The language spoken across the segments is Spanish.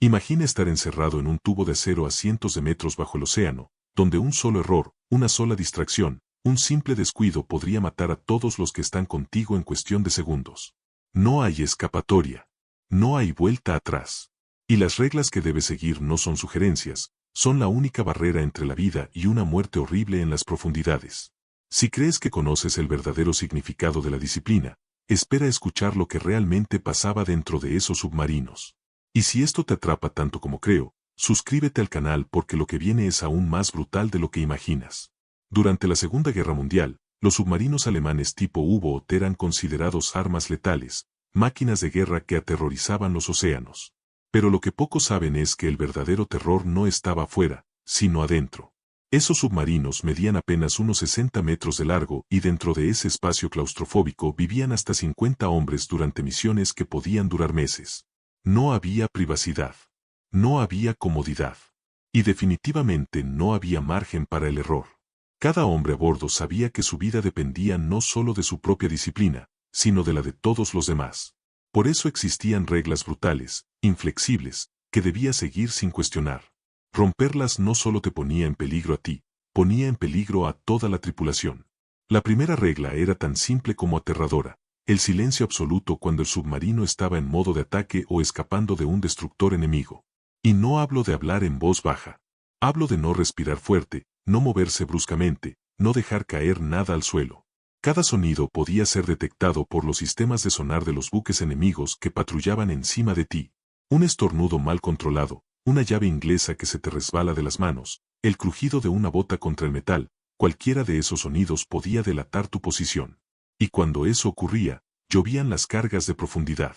Imagina estar encerrado en un tubo de acero a cientos de metros bajo el océano, donde un solo error, una sola distracción, un simple descuido podría matar a todos los que están contigo en cuestión de segundos. No hay escapatoria. No hay vuelta atrás. Y las reglas que debes seguir no son sugerencias, son la única barrera entre la vida y una muerte horrible en las profundidades. Si crees que conoces el verdadero significado de la disciplina, espera escuchar lo que realmente pasaba dentro de esos submarinos. Y si esto te atrapa tanto como creo, suscríbete al canal porque lo que viene es aún más brutal de lo que imaginas. Durante la Segunda Guerra Mundial, los submarinos alemanes tipo U-Boot eran considerados armas letales, máquinas de guerra que aterrorizaban los océanos. Pero lo que pocos saben es que el verdadero terror no estaba afuera, sino adentro. Esos submarinos medían apenas unos 60 metros de largo y dentro de ese espacio claustrofóbico vivían hasta 50 hombres durante misiones que podían durar meses. No había privacidad. No había comodidad. Y definitivamente no había margen para el error. Cada hombre a bordo sabía que su vida dependía no solo de su propia disciplina, sino de la de todos los demás. Por eso existían reglas brutales, inflexibles, que debías seguir sin cuestionar. Romperlas no solo te ponía en peligro a ti, ponía en peligro a toda la tripulación. La primera regla era tan simple como aterradora, el silencio absoluto cuando el submarino estaba en modo de ataque o escapando de un destructor enemigo. Y no hablo de hablar en voz baja. Hablo de no respirar fuerte, no moverse bruscamente, no dejar caer nada al suelo. Cada sonido podía ser detectado por los sistemas de sonar de los buques enemigos que patrullaban encima de ti. Un estornudo mal controlado, una llave inglesa que se te resbala de las manos, el crujido de una bota contra el metal, cualquiera de esos sonidos podía delatar tu posición. Y cuando eso ocurría, llovían las cargas de profundidad.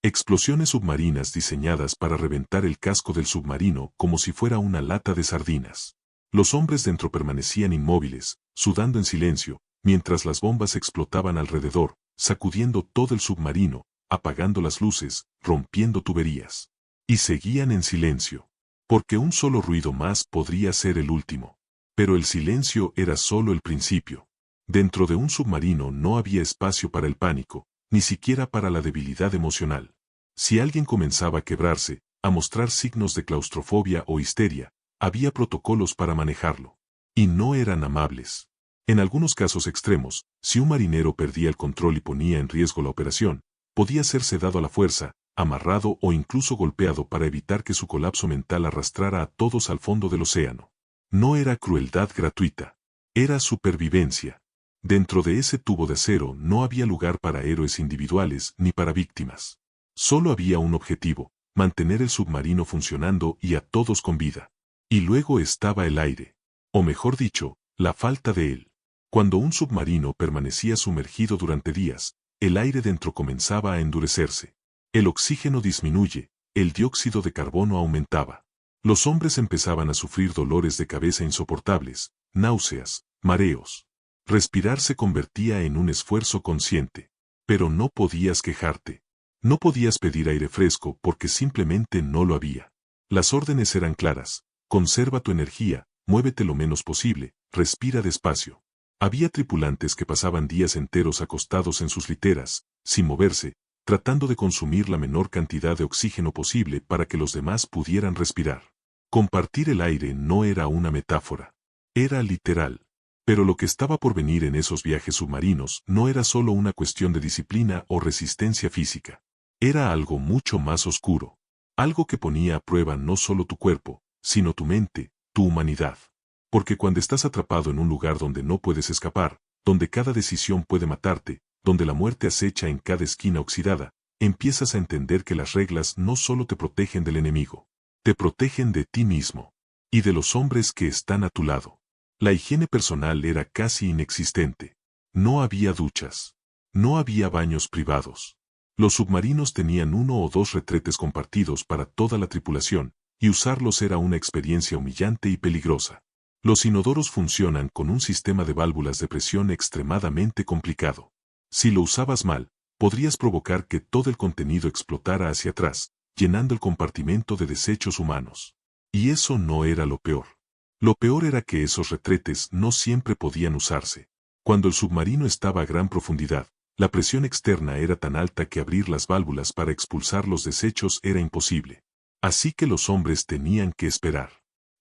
Explosiones submarinas diseñadas para reventar el casco del submarino como si fuera una lata de sardinas. Los hombres dentro permanecían inmóviles, sudando en silencio, mientras las bombas explotaban alrededor, sacudiendo todo el submarino, apagando las luces, rompiendo tuberías. Y seguían en silencio. Porque un solo ruido más podría ser el último. Pero el silencio era solo el principio. Dentro de un submarino no había espacio para el pánico, ni siquiera para la debilidad emocional. Si alguien comenzaba a quebrarse, a mostrar signos de claustrofobia o histeria, había protocolos para manejarlo. Y no eran amables. En algunos casos extremos, si un marinero perdía el control y ponía en riesgo la operación, podía ser sedado a la fuerza, amarrado o incluso golpeado para evitar que su colapso mental arrastrara a todos al fondo del océano. No era crueldad gratuita. Era supervivencia. Dentro de ese tubo de acero no había lugar para héroes individuales ni para víctimas. Solo había un objetivo, mantener el submarino funcionando y a todos con vida. Y luego estaba el aire. O mejor dicho, la falta de él. Cuando un submarino permanecía sumergido durante días, el aire dentro comenzaba a endurecerse. El oxígeno disminuye, el dióxido de carbono aumentaba. Los hombres empezaban a sufrir dolores de cabeza insoportables, náuseas, mareos. Respirar se convertía en un esfuerzo consciente. Pero no podías quejarte. No podías pedir aire fresco porque simplemente no lo había. Las órdenes eran claras. Conserva tu energía, muévete lo menos posible, respira despacio. Había tripulantes que pasaban días enteros acostados en sus literas, sin moverse, tratando de consumir la menor cantidad de oxígeno posible para que los demás pudieran respirar. Compartir el aire no era una metáfora. Era literal. Pero lo que estaba por venir en esos viajes submarinos no era solo una cuestión de disciplina o resistencia física. Era algo mucho más oscuro. Algo que ponía a prueba no solo tu cuerpo, sino tu mente, tu humanidad. Porque cuando estás atrapado en un lugar donde no puedes escapar, donde cada decisión puede matarte, donde la muerte acecha en cada esquina oxidada, empiezas a entender que las reglas no solo te protegen del enemigo, te protegen de ti mismo. Y de los hombres que están a tu lado. La higiene personal era casi inexistente. No había duchas. No había baños privados. Los submarinos tenían 1 o 2 retretes compartidos para toda la tripulación, y usarlos era una experiencia humillante y peligrosa. Los inodoros funcionan con un sistema de válvulas de presión extremadamente complicado. Si lo usabas mal, podrías provocar que todo el contenido explotara hacia atrás, llenando el compartimento de desechos humanos. Y eso no era lo peor. Lo peor era que esos retretes no siempre podían usarse. Cuando el submarino estaba a gran profundidad, la presión externa era tan alta que abrir las válvulas para expulsar los desechos era imposible. Así que los hombres tenían que esperar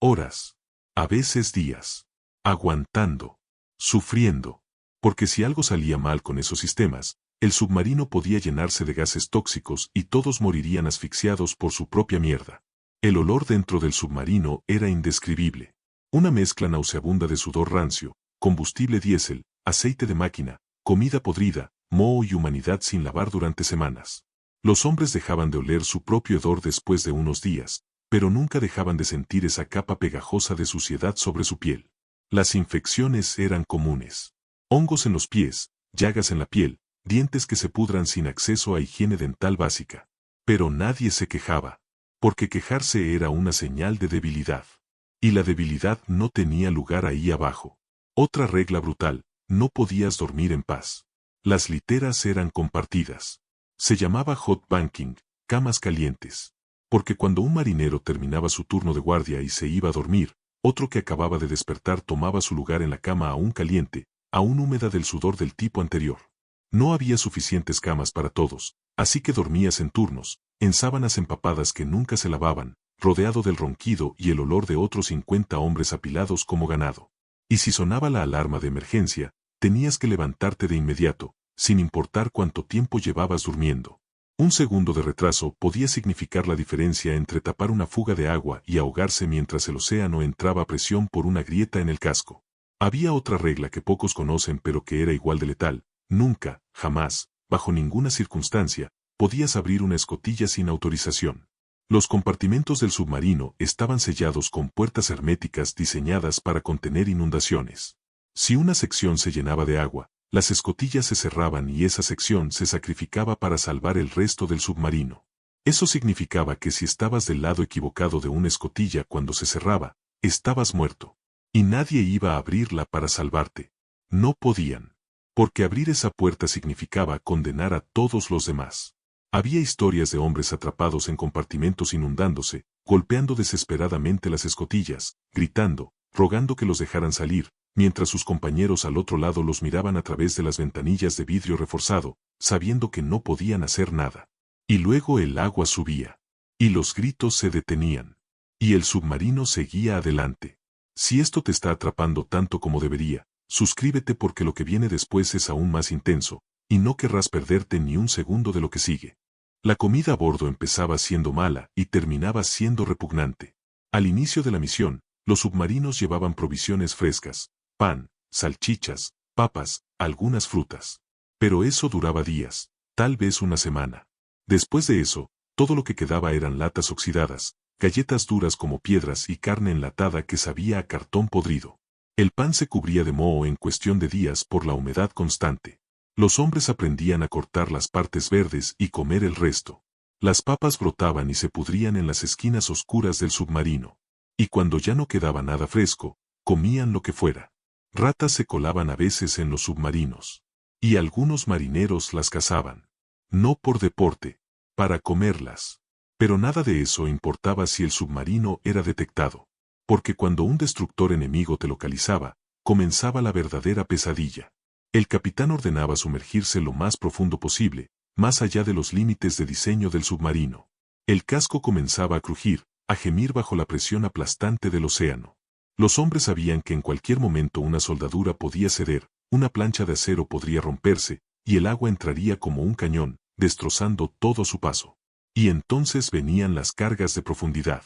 horas, a veces días, aguantando, sufriendo, porque si algo salía mal con esos sistemas, el submarino podía llenarse de gases tóxicos y todos morirían asfixiados por su propia mierda. El olor dentro del submarino era indescribible. Una mezcla nauseabunda de sudor rancio, combustible diésel, aceite de máquina, comida podrida, moho y humanidad sin lavar durante semanas. Los hombres dejaban de oler su propio hedor después de unos días, pero nunca dejaban de sentir esa capa pegajosa de suciedad sobre su piel. Las infecciones eran comunes. Hongos en los pies, llagas en la piel, dientes que se pudran sin acceso a higiene dental básica. Pero nadie se quejaba, porque quejarse era una señal de debilidad. Y la debilidad no tenía lugar ahí abajo. Otra regla brutal, no podías dormir en paz. Las literas eran compartidas. Se llamaba hot banking, camas calientes. Porque cuando un marinero terminaba su turno de guardia y se iba a dormir, otro que acababa de despertar tomaba su lugar en la cama aún caliente, aún húmeda del sudor del tipo anterior. No había suficientes camas para todos, así que dormías en turnos, en sábanas empapadas que nunca se lavaban, rodeado del ronquido y el olor de otros 50 hombres apilados como ganado. Y si sonaba la alarma de emergencia, tenías que levantarte de inmediato, sin importar cuánto tiempo llevabas durmiendo. Un segundo de retraso podía significar la diferencia entre tapar una fuga de agua y ahogarse mientras el océano entraba a presión por una grieta en el casco. Había otra regla que pocos conocen pero que era igual de letal. Nunca, jamás, bajo ninguna circunstancia, podías abrir una escotilla sin autorización. Los compartimentos del submarino estaban sellados con puertas herméticas diseñadas para contener inundaciones. Si una sección se llenaba de agua, las escotillas se cerraban y esa sección se sacrificaba para salvar el resto del submarino. Eso significaba que si estabas del lado equivocado de una escotilla cuando se cerraba, estabas muerto. Y nadie iba a abrirla para salvarte. No podían. Porque abrir esa puerta significaba condenar a todos los demás. Había historias de hombres atrapados en compartimentos inundándose, golpeando desesperadamente las escotillas, gritando, rogando que los dejaran salir, mientras sus compañeros al otro lado los miraban a través de las ventanillas de vidrio reforzado, sabiendo que no podían hacer nada. Y luego el agua subía. Y los gritos se detenían. Y el submarino seguía adelante. Si esto te está atrapando tanto como debería, suscríbete porque lo que viene después es aún más intenso, y no querrás perderte ni un segundo de lo que sigue. La comida a bordo empezaba siendo mala y terminaba siendo repugnante. Al inicio de la misión, los submarinos llevaban provisiones frescas, pan, salchichas, papas, algunas frutas. Pero eso duraba días, tal vez una semana. Después de eso, todo lo que quedaba eran latas oxidadas, galletas duras como piedras y carne enlatada que sabía a cartón podrido. El pan se cubría de moho en cuestión de días por la humedad constante. Los hombres aprendían a cortar las partes verdes y comer el resto. Las papas brotaban y se pudrían en las esquinas oscuras del submarino. Y cuando ya no quedaba nada fresco, comían lo que fuera. Ratas se colaban a veces en los submarinos. Y algunos marineros las cazaban. No por deporte, para comerlas. Pero nada de eso importaba si el submarino era detectado. Porque cuando un destructor enemigo te localizaba, comenzaba la verdadera pesadilla. El capitán ordenaba sumergirse lo más profundo posible, más allá de los límites de diseño del submarino. El casco comenzaba a crujir, a gemir bajo la presión aplastante del océano. Los hombres sabían que en cualquier momento una soldadura podía ceder, una plancha de acero podría romperse, y el agua entraría como un cañón, destrozando todo a su paso. Y entonces venían las cargas de profundidad.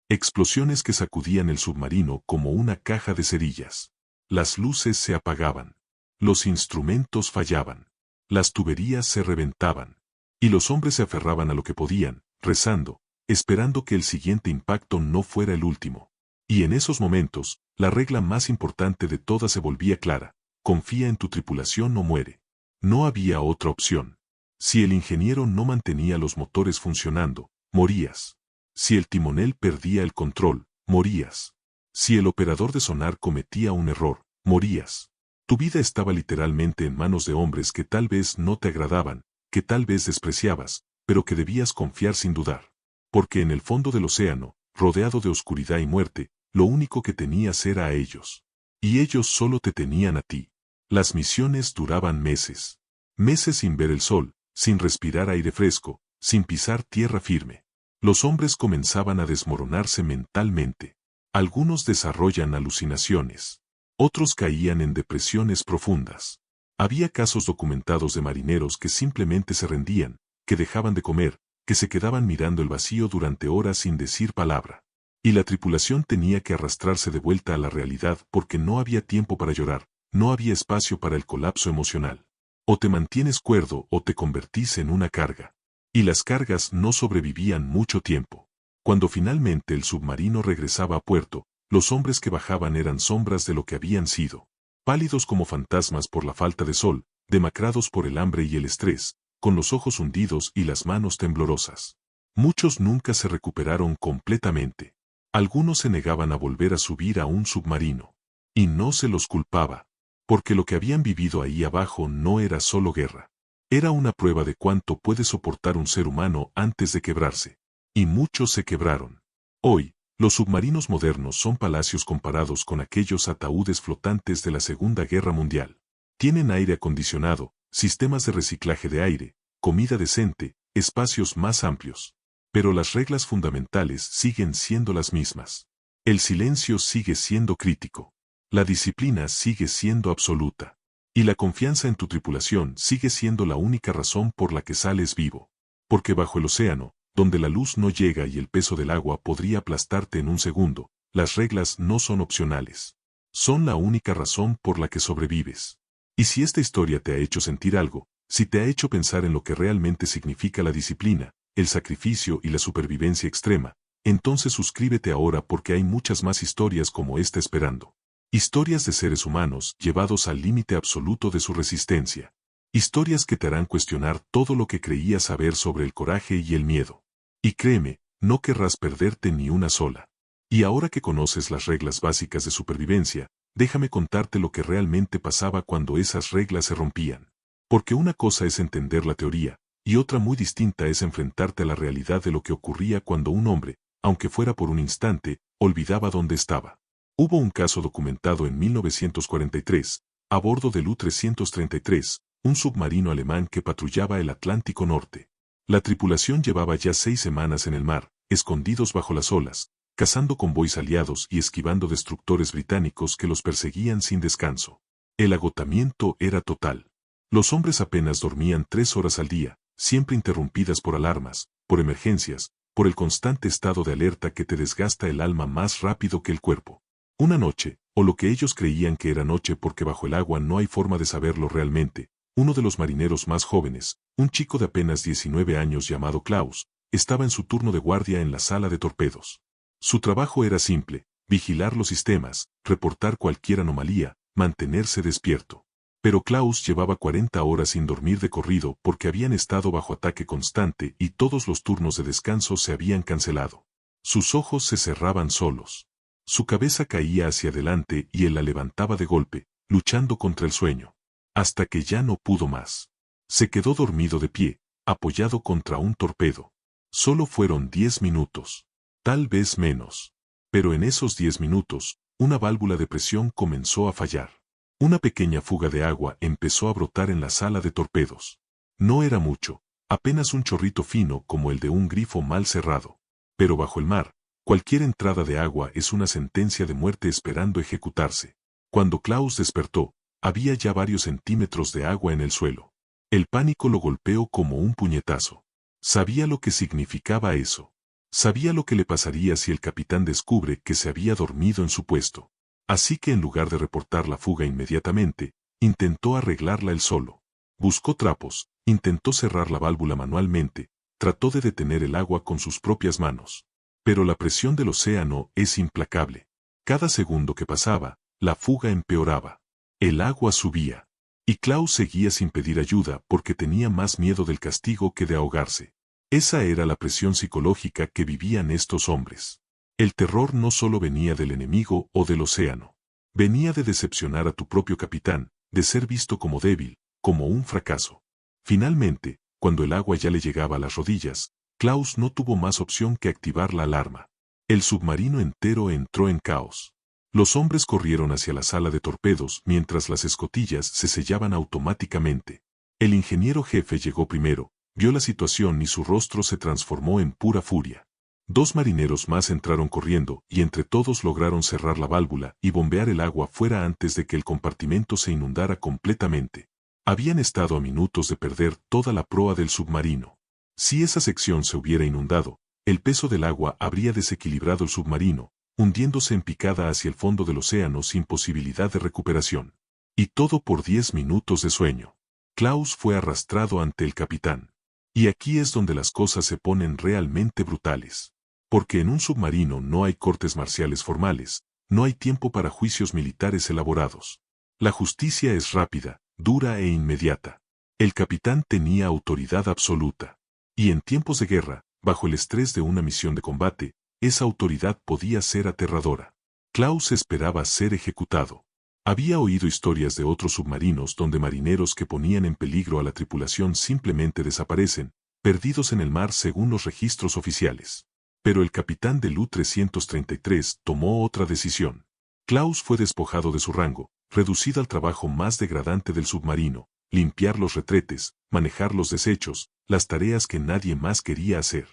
Explosiones que sacudían el submarino como una caja de cerillas. Las luces se apagaban. Los instrumentos fallaban. Las tuberías se reventaban. Y los hombres se aferraban a lo que podían, rezando, esperando que el siguiente impacto no fuera el último. Y en esos momentos, la regla más importante de todas se volvía clara: confía en tu tripulación o muere. No había otra opción. Si el ingeniero no mantenía los motores funcionando, morías. Si el timonel perdía el control, morías. Si el operador de sonar cometía un error, morías. Tu vida estaba literalmente en manos de hombres que tal vez no te agradaban, que tal vez despreciabas, pero que debías confiar sin dudar. Porque en el fondo del océano, rodeado de oscuridad y muerte, lo único que tenías era a ellos. Y ellos solo te tenían a ti. Las misiones duraban meses. Meses sin ver el sol, sin respirar aire fresco, sin pisar tierra firme. Los hombres comenzaban a desmoronarse mentalmente. Algunos desarrollan alucinaciones. Otros caían en depresiones profundas. Había casos documentados de marineros que simplemente se rendían, que dejaban de comer, que se quedaban mirando el vacío durante horas sin decir palabra. Y la tripulación tenía que arrastrarse de vuelta a la realidad porque no había tiempo para llorar, no había espacio para el colapso emocional. O te mantienes cuerdo o te convertís en una carga. Y las cargas no sobrevivían mucho tiempo. Cuando finalmente el submarino regresaba a puerto, los hombres que bajaban eran sombras de lo que habían sido. Pálidos como fantasmas por la falta de sol, demacrados por el hambre y el estrés, con los ojos hundidos y las manos temblorosas. Muchos nunca se recuperaron completamente. Algunos se negaban a volver a subir a un submarino. Y no se los culpaba. Porque lo que habían vivido ahí abajo no era solo guerra. Era una prueba de cuánto puede soportar un ser humano antes de quebrarse. Y muchos se quebraron. Hoy, los submarinos modernos son palacios comparados con aquellos ataúdes flotantes de la Segunda Guerra Mundial. Tienen aire acondicionado, sistemas de reciclaje de aire, comida decente, espacios más amplios. Pero las reglas fundamentales siguen siendo las mismas. El silencio sigue siendo crítico. La disciplina sigue siendo absoluta. Y la confianza en tu tripulación sigue siendo la única razón por la que sales vivo. Porque bajo el océano, donde la luz no llega y el peso del agua podría aplastarte en un segundo, las reglas no son opcionales. Son la única razón por la que sobrevives. Y si esta historia te ha hecho sentir algo, si te ha hecho pensar en lo que realmente significa la disciplina, el sacrificio y la supervivencia extrema, entonces suscríbete ahora porque hay muchas más historias como esta esperando. Historias de seres humanos llevados al límite absoluto de su resistencia. Historias que te harán cuestionar todo lo que creías saber sobre el coraje y el miedo. Y créeme, no querrás perderte ni una sola. Y ahora que conoces las reglas básicas de supervivencia, déjame contarte lo que realmente pasaba cuando esas reglas se rompían. Porque una cosa es entender la teoría, y otra muy distinta es enfrentarte a la realidad de lo que ocurría cuando un hombre, aunque fuera por un instante, olvidaba dónde estaba. Hubo un caso documentado en 1943, a bordo del U-333, un submarino alemán que patrullaba el Atlántico Norte. La tripulación llevaba ya 6 semanas en el mar, escondidos bajo las olas, cazando convoys aliados y esquivando destructores británicos que los perseguían sin descanso. El agotamiento era total. Los hombres apenas dormían 3 horas al día, siempre interrumpidas por alarmas, por emergencias, por el constante estado de alerta que te desgasta el alma más rápido que el cuerpo. Una noche, o lo que ellos creían que era noche porque bajo el agua no hay forma de saberlo realmente, uno de los marineros más jóvenes, un chico de apenas 19 años llamado Klaus, estaba en su turno de guardia en la sala de torpedos. Su trabajo era simple, vigilar los sistemas, reportar cualquier anomalía, mantenerse despierto. Pero Klaus llevaba 40 horas sin dormir de corrido porque habían estado bajo ataque constante y todos los turnos de descanso se habían cancelado. Sus ojos se cerraban solos. Su cabeza caía hacia adelante y él la levantaba de golpe, luchando contra el sueño. Hasta que ya no pudo más. Se quedó dormido de pie, apoyado contra un torpedo. Solo fueron 10 minutos. Tal vez menos. Pero en esos 10 minutos, una válvula de presión comenzó a fallar. Una pequeña fuga de agua empezó a brotar en la sala de torpedos. No era mucho, apenas un chorrito fino como el de un grifo mal cerrado. Pero bajo el mar, cualquier entrada de agua es una sentencia de muerte esperando ejecutarse. Cuando Klaus despertó, había ya varios centímetros de agua en el suelo. El pánico lo golpeó como un puñetazo. Sabía lo que significaba eso. Sabía lo que le pasaría si el capitán descubre que se había dormido en su puesto. Así que en lugar de reportar la fuga inmediatamente, intentó arreglarla él solo. Buscó trapos, intentó cerrar la válvula manualmente, trató de detener el agua con sus propias manos. Pero la presión del océano es implacable. Cada segundo que pasaba, la fuga empeoraba. El agua subía. Y Klaus seguía sin pedir ayuda porque tenía más miedo del castigo que de ahogarse. Esa era la presión psicológica que vivían estos hombres. El terror no solo venía del enemigo o del océano. Venía de decepcionar a tu propio capitán, de ser visto como débil, como un fracaso. Finalmente, cuando el agua ya le llegaba a las rodillas, Klaus no tuvo más opción que activar la alarma. El submarino entero entró en caos. Los hombres corrieron hacia la sala de torpedos mientras las escotillas se sellaban automáticamente. El ingeniero jefe llegó primero, vio la situación y su rostro se transformó en pura furia. 2 marineros más entraron corriendo y entre todos lograron cerrar la válvula y bombear el agua fuera antes de que el compartimento se inundara completamente. Habían estado a minutos de perder toda la proa del submarino. Si esa sección se hubiera inundado, el peso del agua habría desequilibrado el submarino, hundiéndose en picada hacia el fondo del océano sin posibilidad de recuperación. Y todo por 10 minutos de sueño. Klaus fue arrastrado ante el capitán. Y aquí es donde las cosas se ponen realmente brutales. Porque en un submarino no hay cortes marciales formales, no hay tiempo para juicios militares elaborados. La justicia es rápida, dura e inmediata. El capitán tenía autoridad absoluta. Y en tiempos de guerra, bajo el estrés de una misión de combate, esa autoridad podía ser aterradora. Klaus esperaba ser ejecutado. Había oído historias de otros submarinos donde marineros que ponían en peligro a la tripulación simplemente desaparecen, perdidos en el mar según los registros oficiales. Pero el capitán del U-333 tomó otra decisión. Klaus fue despojado de su rango, reducido al trabajo más degradante del submarino, limpiar los retretes, manejar los desechos, las tareas que nadie más quería hacer.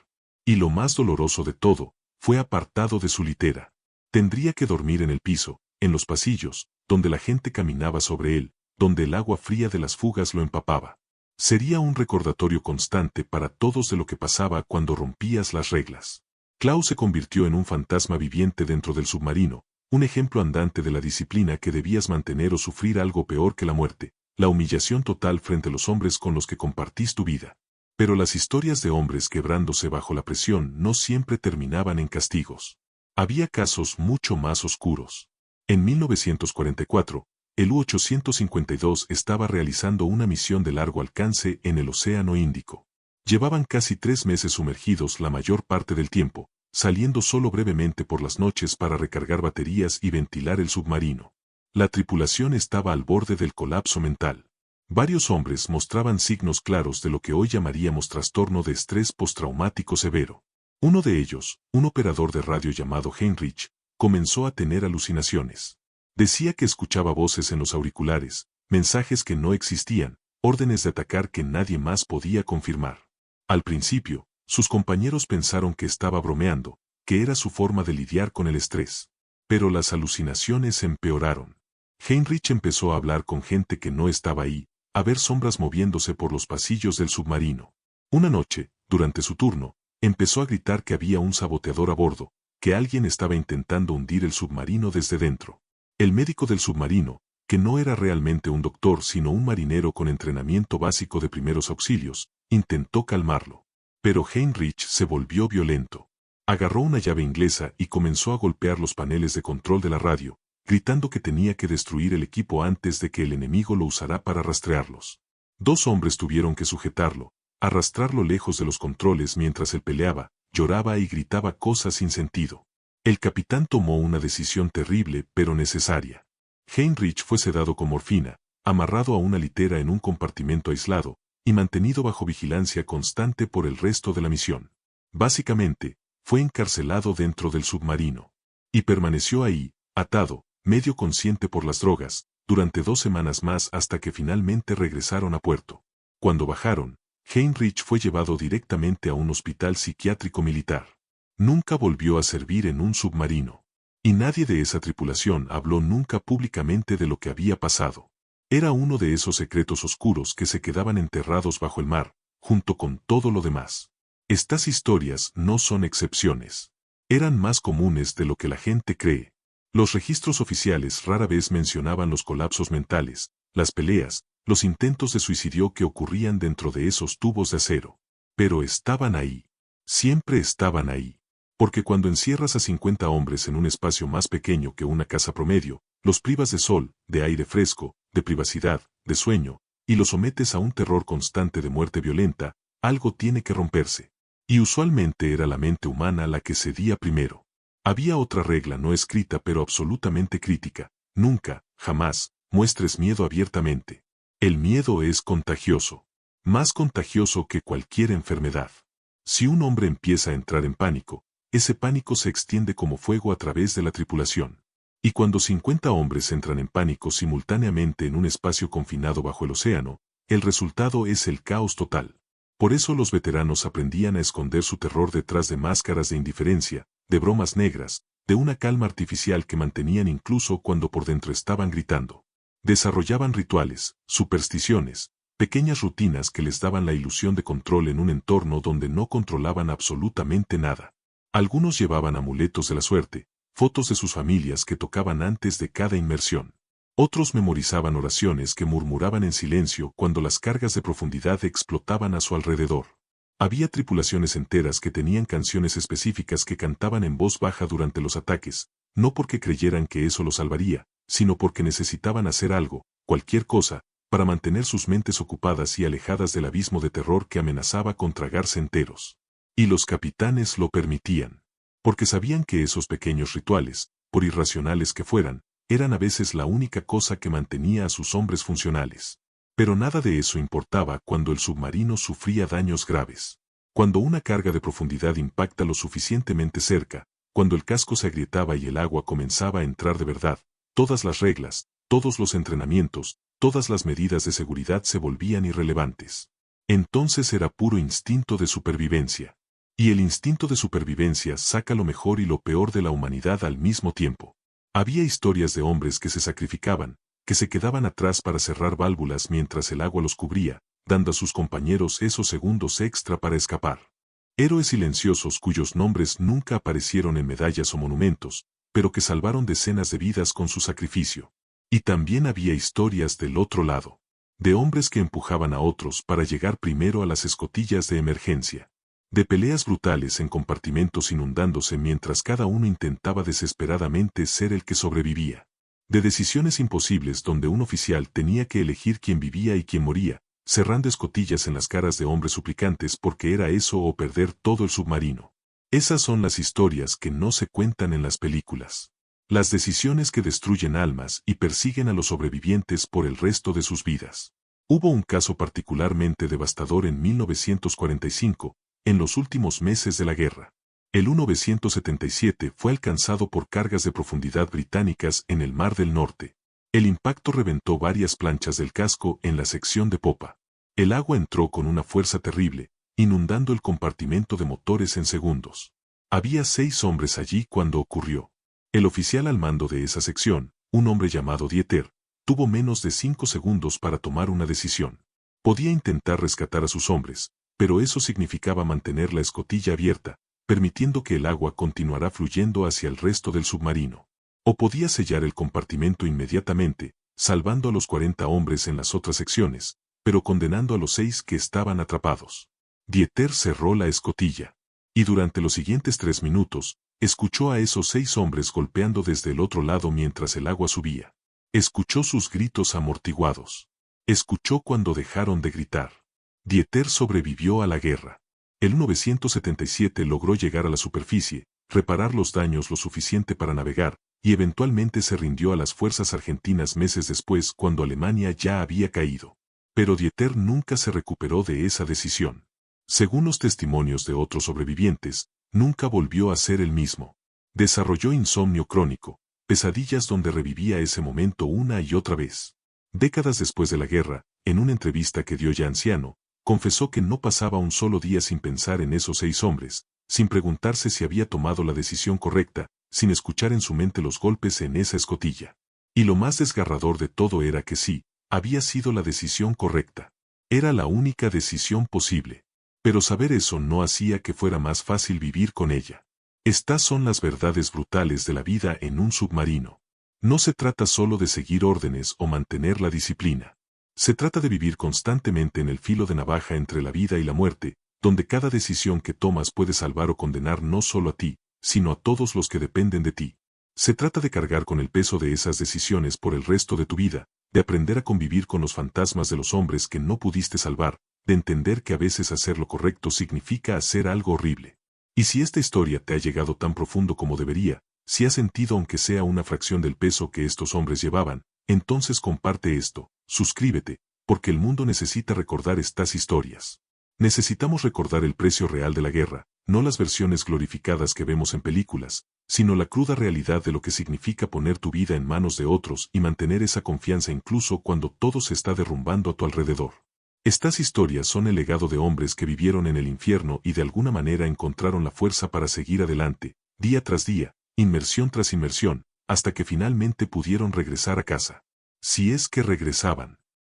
Y lo más doloroso de todo, fue apartado de su litera. Tendría que dormir en el piso, en los pasillos, donde la gente caminaba sobre él, donde el agua fría de las fugas lo empapaba. Sería un recordatorio constante para todos de lo que pasaba cuando rompías las reglas. Klaus se convirtió en un fantasma viviente dentro del submarino, un ejemplo andante de la disciplina que debías mantener o sufrir algo peor que la muerte, la humillación total frente a los hombres con los que compartís tu vida. Pero las historias de hombres quebrándose bajo la presión no siempre terminaban en castigos. Había casos mucho más oscuros. En 1944, el U-852 estaba realizando una misión de largo alcance en el Océano Índico. Llevaban casi 3 meses sumergidos la mayor parte del tiempo, saliendo solo brevemente por las noches para recargar baterías y ventilar el submarino. La tripulación estaba al borde del colapso mental. Varios hombres mostraban signos claros de lo que hoy llamaríamos trastorno de estrés postraumático severo. Uno de ellos, un operador de radio llamado Heinrich, comenzó a tener alucinaciones. Decía que escuchaba voces en los auriculares, mensajes que no existían, órdenes de atacar que nadie más podía confirmar. Al principio, sus compañeros pensaron que estaba bromeando, que era su forma de lidiar con el estrés. Pero las alucinaciones empeoraron. Heinrich empezó a hablar con gente que no estaba ahí, a ver sombras moviéndose por los pasillos del submarino. Una noche, durante su turno, empezó a gritar que había un saboteador a bordo, que alguien estaba intentando hundir el submarino desde dentro. El médico del submarino, que no era realmente un doctor sino un marinero con entrenamiento básico de primeros auxilios, intentó calmarlo. Pero Heinrich se volvió violento. Agarró una llave inglesa y comenzó a golpear los paneles de control de la radio, gritando que tenía que destruir el equipo antes de que el enemigo lo usara para rastrearlos. 2 hombres tuvieron que sujetarlo, arrastrarlo lejos de los controles mientras él peleaba, lloraba y gritaba cosas sin sentido. El capitán tomó una decisión terrible pero necesaria. Heinrich fue sedado con morfina, amarrado a una litera en un compartimento aislado, y mantenido bajo vigilancia constante por el resto de la misión. Básicamente, fue encarcelado dentro del submarino. Y permaneció ahí, atado, medio consciente por las drogas, durante 2 semanas más hasta que finalmente regresaron a puerto. Cuando bajaron, Heinrich fue llevado directamente a un hospital psiquiátrico militar. Nunca volvió a servir en un submarino. Y nadie de esa tripulación habló nunca públicamente de lo que había pasado. Era uno de esos secretos oscuros que se quedaban enterrados bajo el mar, junto con todo lo demás. Estas historias no son excepciones. Eran más comunes de lo que la gente cree. Los registros oficiales rara vez mencionaban los colapsos mentales, las peleas, los intentos de suicidio que ocurrían dentro de esos tubos de acero. Pero estaban ahí. Siempre estaban ahí. Porque cuando encierras a 50 hombres en un espacio más pequeño que una casa promedio, los privas de sol, de aire fresco, de privacidad, de sueño, y los sometes a un terror constante de muerte violenta, algo tiene que romperse. Y usualmente era la mente humana la que cedía primero. Había otra regla no escrita pero absolutamente crítica: nunca, jamás, muestres miedo abiertamente. El miedo es contagioso. Más contagioso que cualquier enfermedad. Si un hombre empieza a entrar en pánico, ese pánico se extiende como fuego a través de la tripulación. Y cuando 50 hombres entran en pánico simultáneamente en un espacio confinado bajo el océano, el resultado es el caos total. Por eso los veteranos aprendían a esconder su terror detrás de máscaras de indiferencia, de bromas negras, de una calma artificial que mantenían incluso cuando por dentro estaban gritando. Desarrollaban rituales, supersticiones, pequeñas rutinas que les daban la ilusión de control en un entorno donde no controlaban absolutamente nada. Algunos llevaban amuletos de la suerte, fotos de sus familias que tocaban antes de cada inmersión. Otros memorizaban oraciones que murmuraban en silencio cuando las cargas de profundidad explotaban a su alrededor. Había tripulaciones enteras que tenían canciones específicas que cantaban en voz baja durante los ataques, no porque creyeran que eso los salvaría, sino porque necesitaban hacer algo, cualquier cosa, para mantener sus mentes ocupadas y alejadas del abismo de terror que amenazaba con tragarse enteros. Y los capitanes lo permitían. Porque sabían que esos pequeños rituales, por irracionales que fueran, eran a veces la única cosa que mantenía a sus hombres funcionales. Pero nada de eso importaba cuando el submarino sufría daños graves. Cuando una carga de profundidad impacta lo suficientemente cerca, cuando el casco se agrietaba y el agua comenzaba a entrar de verdad, todas las reglas, todos los entrenamientos, todas las medidas de seguridad se volvían irrelevantes. Entonces era puro instinto de supervivencia. Y el instinto de supervivencia saca lo mejor y lo peor de la humanidad al mismo tiempo. Había historias de hombres que se sacrificaban, que se quedaban atrás para cerrar válvulas mientras el agua los cubría, dando a sus compañeros esos segundos extra para escapar. Héroes silenciosos cuyos nombres nunca aparecieron en medallas o monumentos, pero que salvaron decenas de vidas con su sacrificio. Y también había historias del otro lado, de hombres que empujaban a otros para llegar primero a las escotillas de emergencia. De peleas brutales en compartimentos inundándose mientras cada uno intentaba desesperadamente ser el que sobrevivía. De decisiones imposibles donde un oficial tenía que elegir quién vivía y quién moría, cerrando escotillas en las caras de hombres suplicantes porque era eso o perder todo el submarino. Esas son las historias que no se cuentan en las películas. Las decisiones que destruyen almas y persiguen a los sobrevivientes por el resto de sus vidas. Hubo un caso particularmente devastador en 1945, en los últimos meses de la guerra. El U-977 fue alcanzado por cargas de profundidad británicas en el Mar del Norte. El impacto reventó varias planchas del casco en la sección de popa. El agua entró con una fuerza terrible, inundando el compartimento de motores en segundos. Había 6 hombres allí cuando ocurrió. El oficial al mando de esa sección, un hombre llamado Dieter, tuvo menos de 5 segundos para tomar una decisión. Podía intentar rescatar a sus hombres, pero eso significaba mantener la escotilla abierta, permitiendo que el agua continuara fluyendo hacia el resto del submarino. O podía sellar el compartimento inmediatamente, salvando a los 40 hombres en las otras secciones, pero condenando a los 6 que estaban atrapados. Dieter cerró la escotilla. Y durante los siguientes 3 minutos, escuchó a esos 6 hombres golpeando desde el otro lado mientras el agua subía. Escuchó sus gritos amortiguados. Escuchó cuando dejaron de gritar. Dieter sobrevivió a la guerra. El 977 logró llegar a la superficie, reparar los daños lo suficiente para navegar, y eventualmente se rindió a las fuerzas argentinas meses después cuando Alemania ya había caído. Pero Dieter nunca se recuperó de esa decisión. Según los testimonios de otros sobrevivientes, nunca volvió a ser el mismo. Desarrolló insomnio crónico, pesadillas donde revivía ese momento una y otra vez. Décadas después de la guerra, en una entrevista que dio ya anciano, confesó que no pasaba un solo día sin pensar en esos 6 hombres, sin preguntarse si había tomado la decisión correcta, sin escuchar en su mente los golpes en esa escotilla. Y lo más desgarrador de todo era que sí, había sido la decisión correcta. Era la única decisión posible. Pero saber eso no hacía que fuera más fácil vivir con ella. Estas son las verdades brutales de la vida en un submarino. No se trata solo de seguir órdenes o mantener la disciplina. Se trata de vivir constantemente en el filo de navaja entre la vida y la muerte, donde cada decisión que tomas puede salvar o condenar no solo a ti, sino a todos los que dependen de ti. Se trata de cargar con el peso de esas decisiones por el resto de tu vida, de aprender a convivir con los fantasmas de los hombres que no pudiste salvar, de entender que a veces hacer lo correcto significa hacer algo horrible. Y si esta historia te ha llegado tan profundo como debería, si has sentido aunque sea una fracción del peso que estos hombres llevaban, entonces comparte esto, suscríbete, porque el mundo necesita recordar estas historias. Necesitamos recordar el precio real de la guerra, no las versiones glorificadas que vemos en películas, sino la cruda realidad de lo que significa poner tu vida en manos de otros y mantener esa confianza incluso cuando todo se está derrumbando a tu alrededor. Estas historias son el legado de hombres que vivieron en el infierno y de alguna manera encontraron la fuerza para seguir adelante, día tras día, inmersión tras inmersión, hasta que finalmente pudieron regresar a casa. Si es que regresaban.